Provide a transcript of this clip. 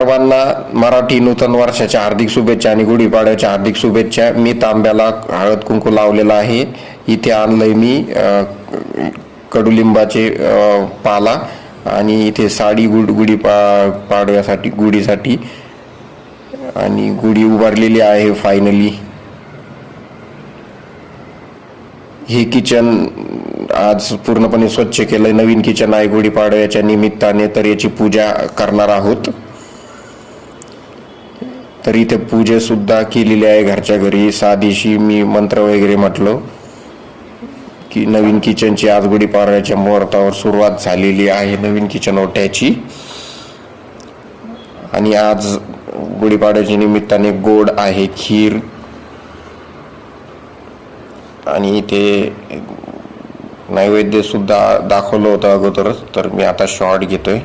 सर्वांना मराठी नूतन वर्षाच्या हार्दिक शुभेच्छा आणि गुढीपाडव्याच्या हार्दिक शुभेच्छा। मी तांब्याला हळद कुंकू लावलेला आहे। इथे आणलंय मी कडुलिंबाचे पाला आणि इथे साडी पाडव्यासाठी गुढीसाठी आणि गुढी उभारलेली आहे फायनली। हे किचन आज पूर्णपणे स्वच्छ केलंय, नवीन किचन आहे गुढीपाडव्याच्या निमित्ताने, तर याची पूजा करणार आहोत। तर इथे पूजा सुद्धा केलेली आहे घरच्या घरी, साधीशी मी मंत्र वगैरे म्हटलो की नवीन किचनची आज गुढीपाडव्याच्या मुहूर्तावर सुरुवात झालेली आहे नवीन किचन ओट्याची। आणि आज गुढीपाडव्याच्या निमित्ताने गोड आहे खीर आणि इथे नैवेद्य सुद्धा दाखवलं होतं अगोदरच, तर मी आता शॉर्ट घेतोय।